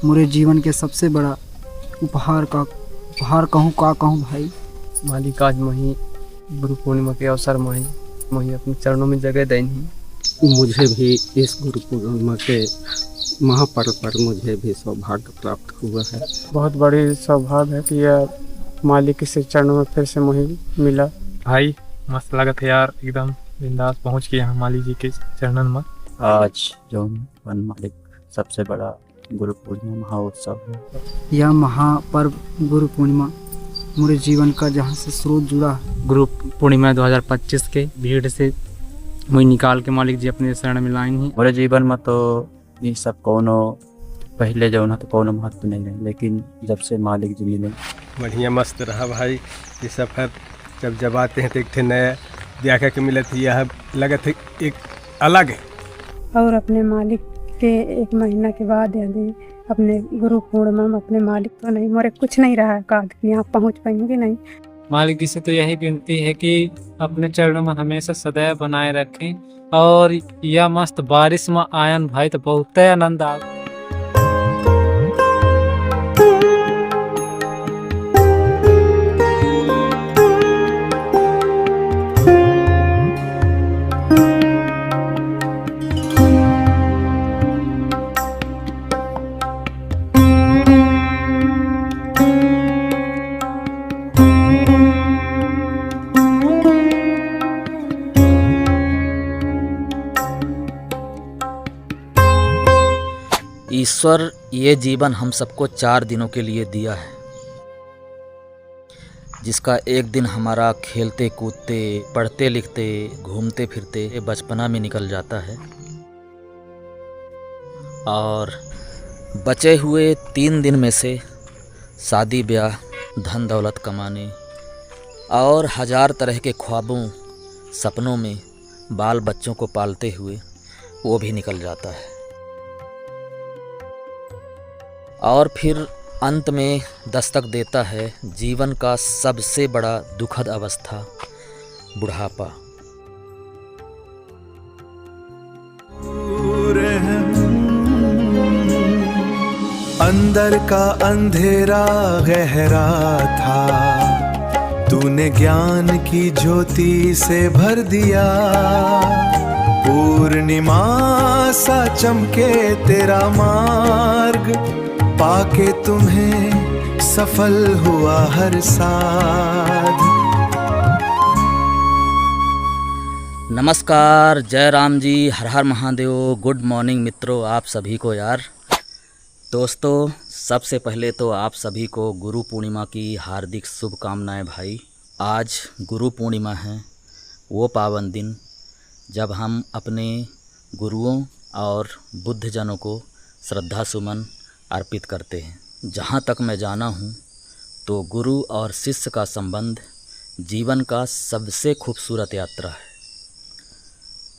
मेरे जीवन के सबसे बड़ा उपहार कहूँ भाई। मालिक आज मही गुरु पूर्णिमा के अवसर में मही अपने चरणों में जगह देनी। मुझे भी इस गुरु पूर्णिमा के महापर्व पर मुझे भी सौभाग्य प्राप्त हुआ है। बहुत बड़ी सौभाग्य है कि यह मालिक के चरणों में फिर से मही मिला। भाई मस्त लगत है यार, एकदम बिंदास पहुंच के यहाँ मालिक जी के चरणन में। आज जो वन मालिक सबसे बड़ा गुरु पूर्णिमा महोत्सव है। यह महापर्व गुरु पूर्णिमा मेरे जीवन का जहाँ से स्रोत जुड़ा है। गुरु पूर्णिमा 2025 के भीड़ से मुझे निकाल के मालिक जी अपने शरण में लाइन ही। मेरे जीवन में तो ये सब कोनो पहले जो ना तो कोनो महत्व नहीं है, लेकिन जब से मालिक जी मिले बढ़िया मस्त रहा भाई। ये सफ़र जब आते हैं तो एक नया देखा के मिले थे, यह लगा थे एक अलग है। और अपने मालिक के 1 महीना के बाद यदि अपने गुरु पूर्णिमा में अपने मालिक तो नहीं मोरे कुछ नहीं रहा का यहाँ पहुँच पाएंगे नहीं। मालिक जी से तो यही विनती है कि अपने चरणों में हमेशा सदैव बनाए रखें। और यह मस्त बारिश में आयन भाई तो बहुत आनंद आ। ईश्वर ये जीवन हम सबको 4 दिनों के लिए दिया है, जिसका एक दिन हमारा खेलते कूदते पढ़ते लिखते घूमते फिरते बचपना में निकल जाता है, और बचे हुए 3 दिन में से शादी ब्याह धन दौलत कमाने और 1000 तरह के ख्वाबों सपनों में बाल बच्चों को पालते हुए वो भी निकल जाता है। और फिर अंत में दस्तक देता है जीवन का सबसे बड़ा दुखद अवस्था, बुढ़ापा। अंदर का अंधेरा गहरा था, तूने ज्ञान की ज्योति से भर दिया। पूर्णिमा सा चमके तेरा मार्ग, पाके तुम्हें सफल हुआ हर साध। नमस्कार, जय राम जी, हर हर महादेव। गुड मॉर्निंग मित्रों, आप सभी को यार। दोस्तों, सबसे पहले तो आप सभी को गुरु पूर्णिमा की हार्दिक शुभकामनाएं भाई। आज गुरु पूर्णिमा है, वो पावन दिन जब हम अपने गुरुओं और बुद्धजनों को श्रद्धा सुमन अर्पित करते हैं। जहाँ तक मैं जाना हूँ तो गुरु और शिष्य का संबंध जीवन का सबसे खूबसूरत यात्रा है।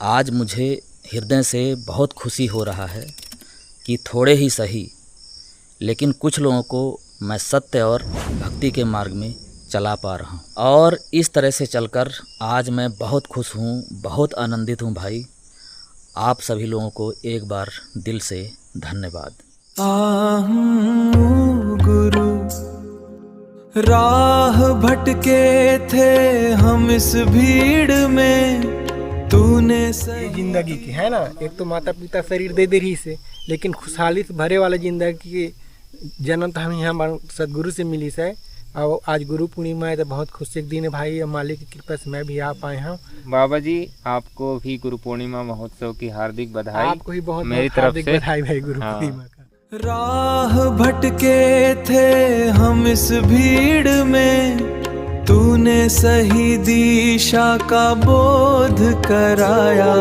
आज मुझे हृदय से बहुत खुशी हो रहा है कि थोड़े ही सही लेकिन कुछ लोगों को मैं सत्य और भक्ति के मार्ग में चला पा रहा हूँ, और इस तरह से चलकर आज मैं बहुत खुश हूँ, बहुत आनंदित हूँ भाई। आप सभी लोगों को एक बार दिल से धन्यवाद। गुरु राह भटके थे हम इस भीड़ में, तूने ये जिंदगी की है ना, एक तो माता पिता शरीर दे दे रही से, लेकिन खुशहाली से भरे वाला जिंदगी के जन्म तो हम यहाँ सदगुरु से मिली से। और आज गुरु पूर्णिमा है तो बहुत खुशी के दिन है भाई, मालिक की कृपा से मैं भी आ पाए हूँ। बाबा जी, आपको भी गुरु पूर्णिमा महोत्सव की हार्दिक बधाई। आपको भी बहुत मेरी तरफ से बधाई भाई गुरु पूर्णिमा का। राह भटके थे हम इस भीड़ में, तूने सही दिशा का बोध कराया।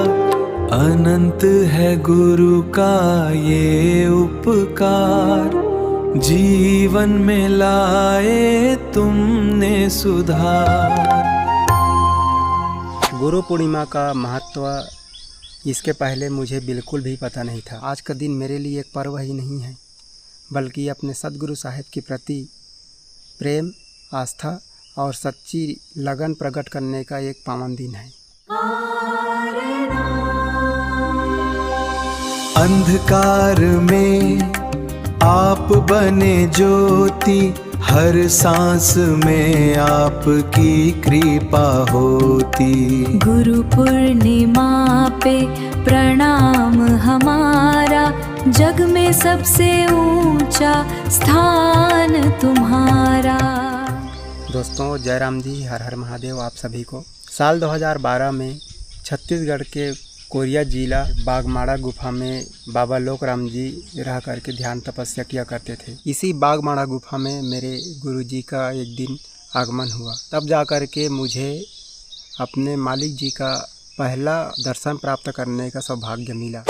अनंत है गुरु का ये उपकार, जीवन में लाए तुमने सुधार। गुरु पूर्णिमा का महत्व इसके पहले मुझे बिल्कुल भी पता नहीं था। आज का दिन मेरे लिए एक पर्व ही नहीं है, बल्कि अपने सद्गुरु साहिब के प्रति प्रेम, आस्था और सच्ची लगन प्रकट करने का एक पावन दिन है। अंधकार में आप बने ज्योति, हर सांस में आपकी कृपा होती। गुरु पूर्णिमा पे प्रणाम हमारा, जग में सबसे ऊंचा स्थान तुम्हारा। दोस्तों, जयराम जी, हर हर महादेव आप सभी को। साल 2012 में छत्तीसगढ़ के कोरिया जिला बागमाड़ा गुफा में बाबा लोकराम जी रह करके ध्यान तपस्या किया करते थे। इसी बागमाड़ा गुफा में मेरे गुरुजी का एक दिन आगमन हुआ। तब जा कर के मुझे अपने मालिक जी का पहला दर्शन प्राप्त करने का सौभाग्य मिला।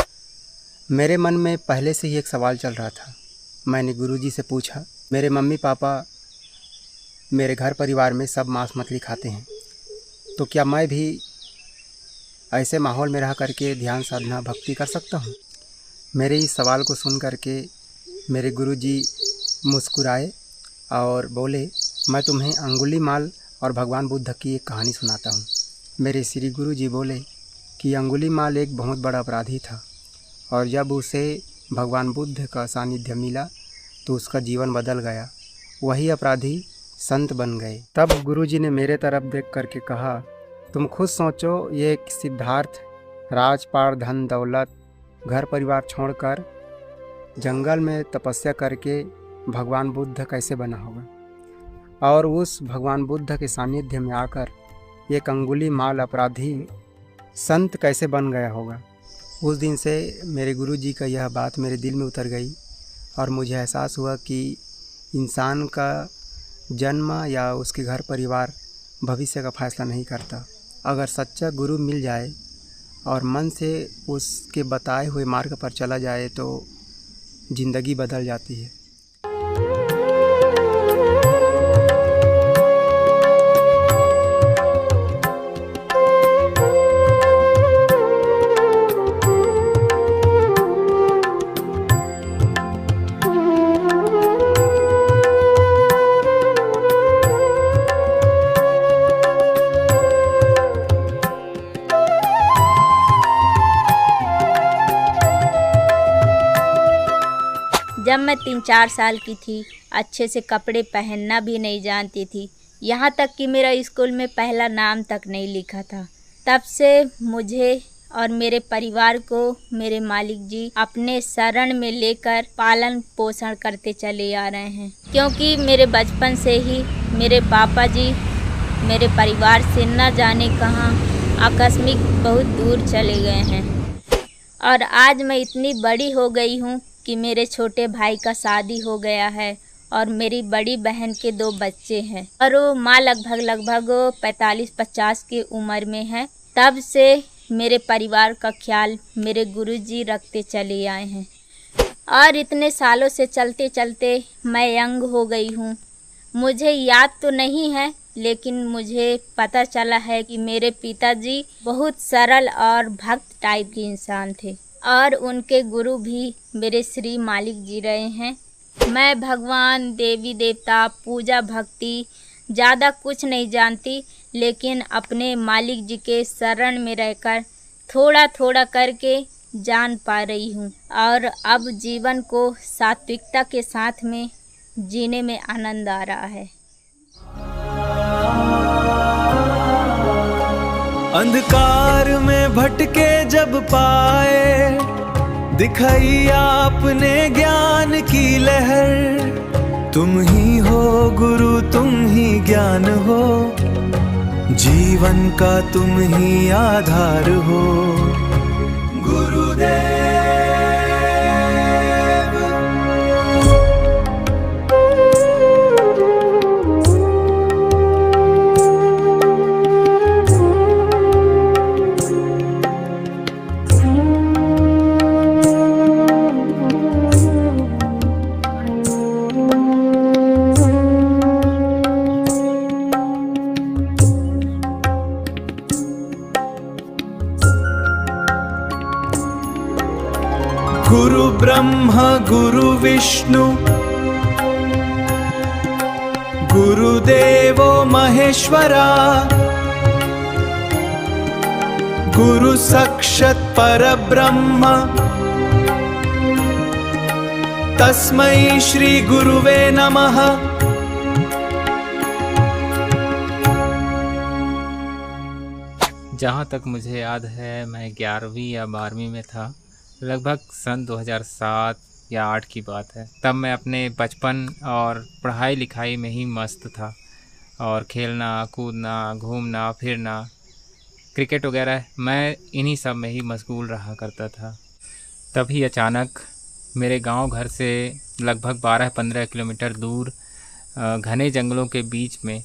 मेरे मन में पहले से ही एक सवाल चल रहा था। मैंने गुरुजी से पूछा, मेरे मम्मी पापा मेरे घर परिवार में सब मांस मछली खाते हैं, तो क्या मैं भी ऐसे माहौल में रह करके ध्यान साधना भक्ति कर सकता हूँ? मेरे इस सवाल को सुन करके मेरे गुरुजी मुस्कुराए और बोले, मैं तुम्हें अंगुलीमाल और भगवान बुद्ध की एक कहानी सुनाता हूँ। मेरे श्री गुरुजी बोले कि अंगुलीमाल एक बहुत बड़ा अपराधी था और जब उसे भगवान बुद्ध का सानिध्य मिला तो उसका जीवन बदल गया। वही अपराधी संत बन गए। तब गुरुजी ने मेरे तरफ देख करके कहा, तुम खुद सोचो, ये एक सिद्धार्थ राजपाट धन दौलत घर परिवार छोड़कर जंगल में तपस्या करके भगवान बुद्ध कैसे बना होगा, और उस भगवान बुद्ध के सानिध्य में आकर एक अंगुलीमाल अपराधी संत कैसे बन गया होगा। उस दिन से मेरे गुरुजी का यह बात मेरे दिल में उतर गई और मुझे एहसास हुआ कि इंसान का जन्म या उसके घर परिवार भविष्य का फैसला नहीं करता। अगर सच्चा गुरु मिल जाए और मन से उसके बताए हुए मार्ग पर चला जाए तो ज़िंदगी बदल जाती है। जब मैं 3-4 साल की थी, अच्छे से कपड़े पहनना भी नहीं जानती थी, यहाँ तक कि मेरा स्कूल में पहला नाम तक नहीं लिखा था। तब से मुझे और मेरे परिवार को मेरे मालिक जी अपने शरण में लेकर पालन पोषण करते चले आ रहे हैं, क्योंकि मेरे बचपन से ही मेरे पापा जी मेरे परिवार से न जाने कहाँ आकस्मिक बहुत दूर चले गए हैं। और आज मैं इतनी बड़ी हो गई हूँ कि मेरे छोटे भाई का शादी हो गया है और मेरी बड़ी बहन के 2 बच्चे हैं और वो माँ लगभग 45-50 की उम्र में है। तब से मेरे परिवार का ख्याल मेरे गुरुजी रखते चले आए हैं और इतने सालों से चलते चलते मैं यंग हो गई हूँ। मुझे याद तो नहीं है, लेकिन मुझे पता चला है कि मेरे पिताजी बहुत सरल और भक्त टाइप के इंसान थे और उनके गुरु भी मेरे श्री मालिक जी रहे हैं। मैं भगवान देवी देवता पूजा भक्ति ज़्यादा कुछ नहीं जानती, लेकिन अपने मालिक जी के शरण में रहकर थोड़ा थोड़ा करके जान पा रही हूँ और अब जीवन को सात्विकता के साथ में जीने में आनंद आ रहा है। अंधकार में भटके जब पाए, दिखाई आपने ज्ञान की लहर। तुम ही हो गुरु, तुम ही ज्ञान हो, जीवन का तुम ही आधार हो। गुरुदेव गुरु ब्रह्मा गुरु विष्णु गुरुदेवो महेश्वरा, गुरु साक्षात् परब्रह्म तस्मै श्री गुरुवे नमः। जहाँ तक मुझे याद है मैं 11वीं या 12वीं में था, लगभग सन 2007 या 8 की बात है। तब मैं अपने बचपन और पढ़ाई लिखाई में ही मस्त था और खेलना कूदना घूमना फिरना क्रिकेट वगैरह मैं इन्हीं सब में ही मशगूल रहा करता था। तभी अचानक मेरे गांव घर से लगभग 12-15 किलोमीटर दूर घने जंगलों के बीच में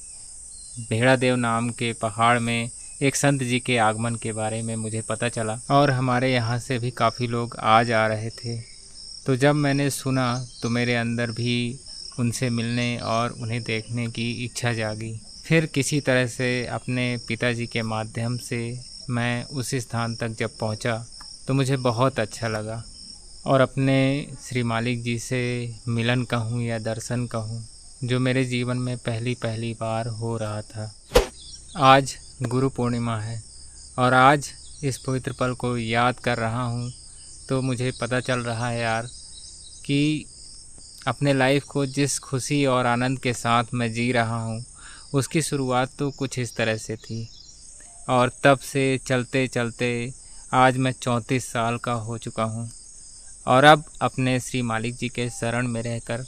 भेड़ादेव नाम के पहाड़ में एक संत जी के आगमन के बारे में मुझे पता चला और हमारे यहाँ से भी काफ़ी लोग आ जा रहे थे। तो जब मैंने सुना तो मेरे अंदर भी उनसे मिलने और उन्हें देखने की इच्छा जागी। फिर किसी तरह से अपने पिताजी के माध्यम से मैं उस स्थान तक जब पहुँचा तो मुझे बहुत अच्छा लगा और अपने श्री मालिक जी से मिलन कहूँ या दर्शन कहूँ, जो मेरे जीवन में पहली बार हो रहा था। आज गुरु पूर्णिमा है और आज इस पवित्र पल को याद कर रहा हूँ तो मुझे पता चल रहा है यार कि अपने लाइफ को जिस खुशी और आनंद के साथ मैं जी रहा हूँ उसकी शुरुआत तो कुछ इस तरह से थी और तब से चलते चलते आज मैं 34 साल का हो चुका हूँ और अब अपने श्री मालिक जी के शरण में रहकर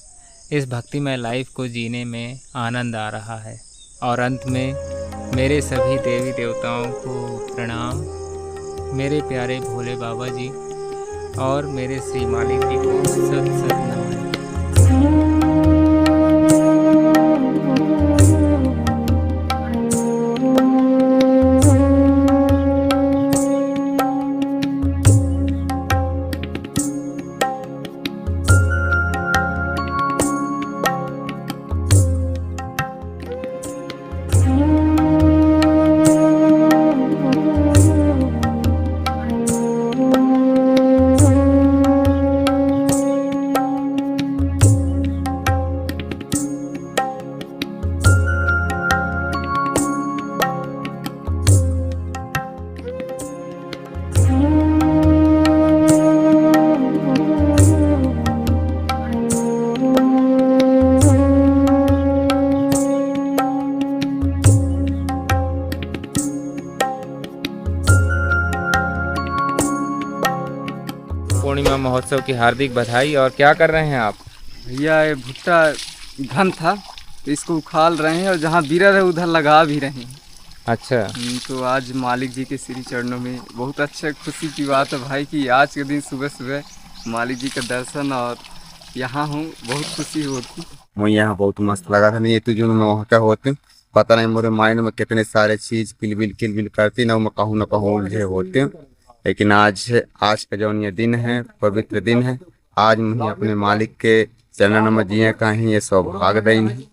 इस भक्तिमय लाइफ को जीने में आनंद आ रहा है। और अंत में मेरे सभी देवी देवताओं को प्रणाम, मेरे प्यारे भोले बाबा जी और मेरे श्री मालिक जी को सत सत नमन। पूर्णिमा महोत्सव की हार्दिक बधाई। और क्या कर रहे हैं आप? भैया ये भुट्टा घन था तो इसको उखाड़ रहे हैं और जहाँ बिरर है उधर लगा भी रहे हैं। अच्छा, तो आज मालिक जी के श्री चरणों में बहुत अच्छा खुशी की बात है भाई कि आज के दिन सुबह सुबह मालिक जी का दर्शन और यहाँ हूँ, बहुत खुशी होती। मुझे यहाँ बहुत मस्त लगा था। नहीं तो जो मैं वहाँ का होते पता नहीं मेरे माइंड में कितने सारे चीज़ किलबिल करती ना, मैं कहूँ ना कहूँ मुझे होते। लेकिन आज का जो ये दिन है पवित्र दिन है, आज मुझे अपने मालिक के चरणों में जिए का ही ये सौभाग्य देन है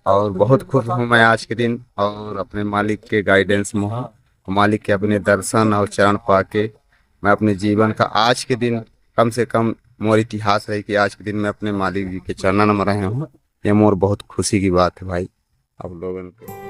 और बहुत खुश हूँ मैं आज के दिन। और अपने मालिक के गाइडेंस में हूँ, मालिक के अपने दर्शन और चरण पाके मैं अपने जीवन का आज के दिन कम से कम मोर इतिहास है कि आज के दिन मैं अपने मालिक जी के चरणों में रहे हूँ। ये मोर बहुत खुशी की बात है भाई आप लोगों को।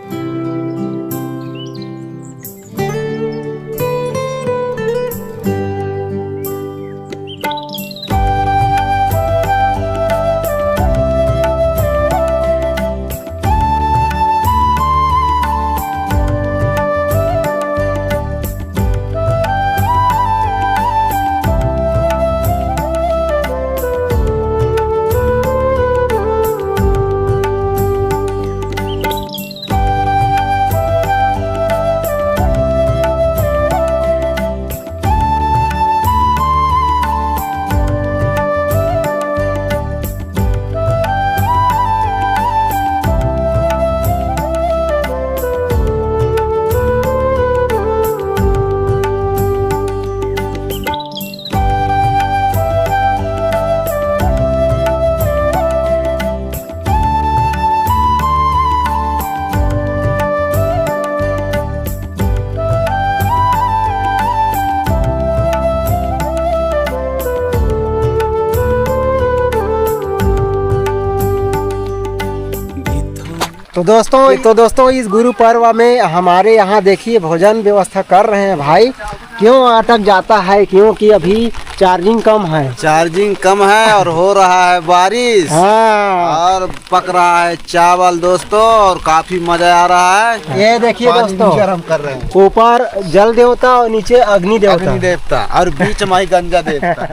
तो दोस्तों इस गुरु पर्व में हमारे यहाँ देखिए भोजन व्यवस्था कर रहे हैं भाई। क्यों अटक जाता है? क्योंकि अभी चार्जिंग कम है। चार्जिंग कम है और हो रहा है बारिश। हाँ। और पक रहा है चावल दोस्तों और काफी मजा आ रहा है। ये देखिए दोस्तों, गरम कर रहे हैं। ऊपर जल देवता और नीचे अग्नि देवता और बीच में गंजा देवता।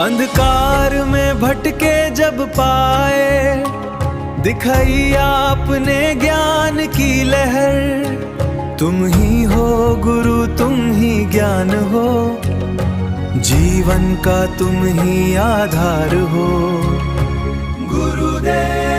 अंधकार में भटके जब पाए दिखाई आपने ज्ञान की लहर। तुम ही हो गुरु, तुम ही ज्ञान हो, जीवन का तुम ही आधार हो। गुरुदेव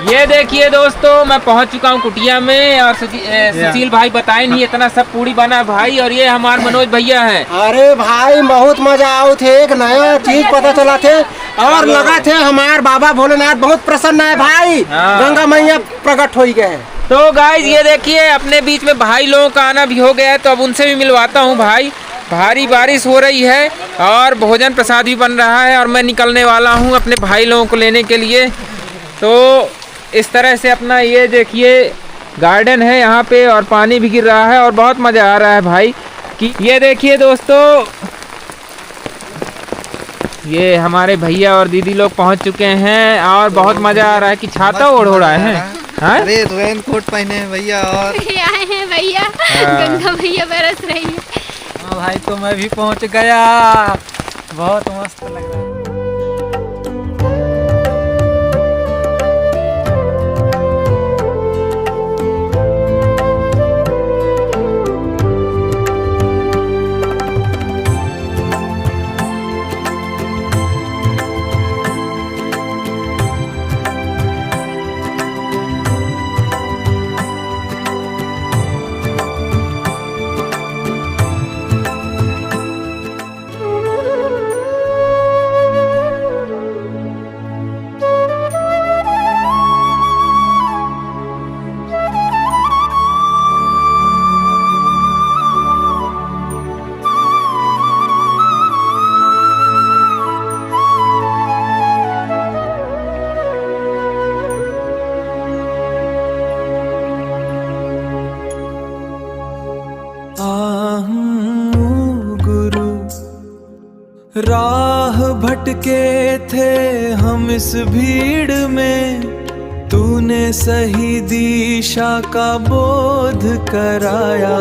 ये देखिए दोस्तों, मैं पहुंच चुका हूं कुटिया में और सुशील भाई बताए नहीं इतना सब पूरी बना भाई। और ये हमारे मनोज भैया हैं। अरे भाई बहुत मजा आओ थे, एक नया चीज पता चला थे और लगा थे हमारे बाबा भोलेनाथ बहुत प्रसन्न है भाई। गंगा मैया प्रकट हो गए। तो गाइस ये देखिए अपने बीच में भाई लोगों का आना भी हो गया है, तो अब उनसे भी मिलवाता हूँ भाई। भारी बारिश हो रही है और भोजन प्रसाद भी बन रहा है और मैं निकलने वाला हूँ अपने भाई लोगों को लेने के लिए। तो इस तरह से अपना ये देखिए गार्डन है यहाँ पे और पानी भी गिर रहा है और बहुत मज़ा आ रहा है भाई। कि ये देखिए दोस्तों, ये हमारे भैया और दीदी लोग पहुँच चुके हैं और बहुत मज़ा आ रहा है कि छाता ओढ़ रहा है। अरे रेन कोट पहने हैं भैया और आए हैं भैया, गंगा भैया बरस रही है। हाँ भाई, तो मैं भी पहुँच गया, बहुत मस्त लग रहा है। राह भटके थे हम इस भीड़ में, तूने सही दिशा का बोध कराया।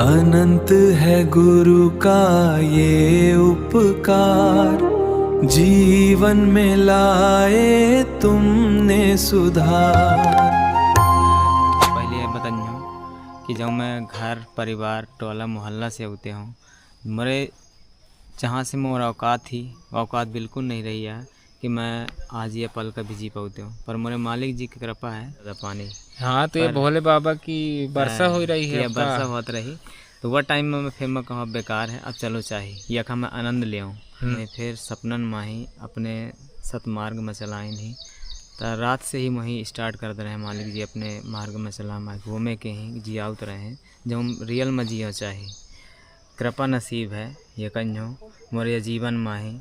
अनंत है गुरु का ये उपकार, जीवन में लाए तुमने सुधार। पहले बताइए कि जब मैं घर परिवार टोला मोहल्ला से होते हूँ, मेरे जहाँ से मोर औकात थी औकात बिल्कुल नहीं रही है कि मैं आज ये पल का भी जी पाते हूँ, पर मेरे मालिक जी की कृपा है ज़्यादा पानी। हाँ, तो ये भोले बाबा की वर्षा हो रही है, वर्षा होती रही तो वह टाइम में मैं फिर मैं कहूँ बेकार है, अब चलो चाहिए यखा मैं आनंद ले आऊँ। मैं फिर सपनन माही अपने सतमार्ग में चलाए नहीं, तो रात से ही वहीं स्टार्ट कर दे रहे हैं मालिक जी अपने मार्ग में चला माए घूमे के ही जियाउत रहे हैं जो हम रियल में जिया चाहे। कृपा नसीब है ये कन्यो मोरे जीवन माही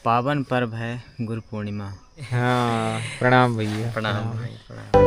पावन पर्व है गुरु पूर्णिमा। हाँ, प्रणाम भैया, प्रणाम भाई, प्रणाम।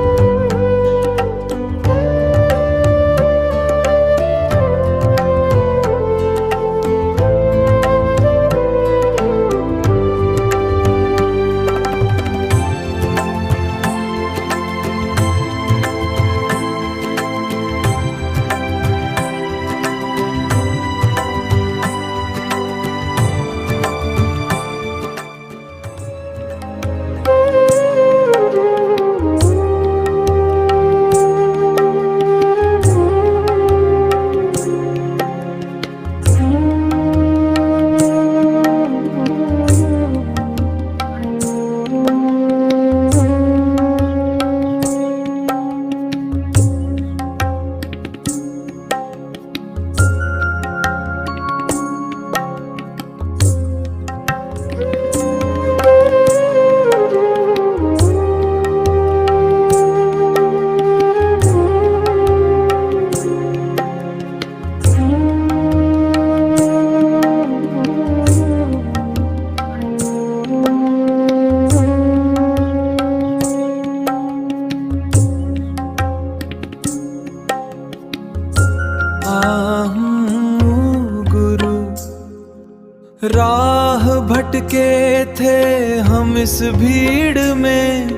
भटके थे हम इस भीड़ में,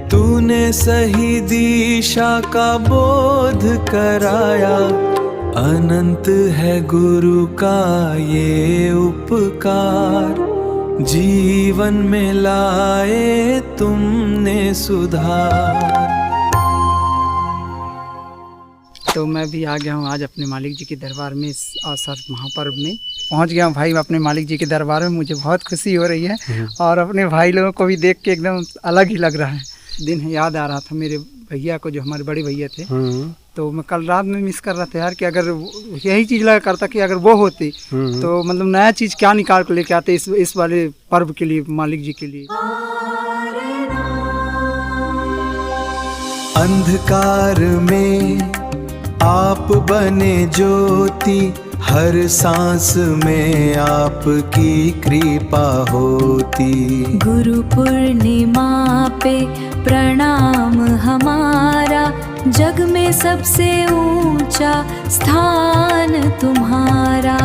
तूने सही दिशा का बोध कराया। अनंत है गुरु का ये उपकार, जीवन में लाए तुमने सुधार। तो मैं भी आ गया हूँ आज अपने मालिक जी के दरबार में, इस अवसर महापर्व में पहुँच गया हूँ भाई अपने मालिक जी के दरबार में। मुझे बहुत खुशी हो रही है और अपने भाई लोगों को भी देख के एकदम अलग ही लग रहा है। दिन याद आ रहा था मेरे भैया को, जो हमारे बड़े भैया थे। तो मैं कल रात में मिस कर रहा था यार कि अगर यही चीज़ लगा करता कि अगर वो होती तो मतलब नया चीज़ क्या निकाल कर लेके आते इस वाले पर्व के लिए, मालिक जी के लिए। अंधकार में आप बने ज्योति, हर सांस में आपकी कृपा होती। गुरु पूर्णिमा पे प्रणाम हमारा, जग में सबसे ऊंचा स्थान तुम्हारा।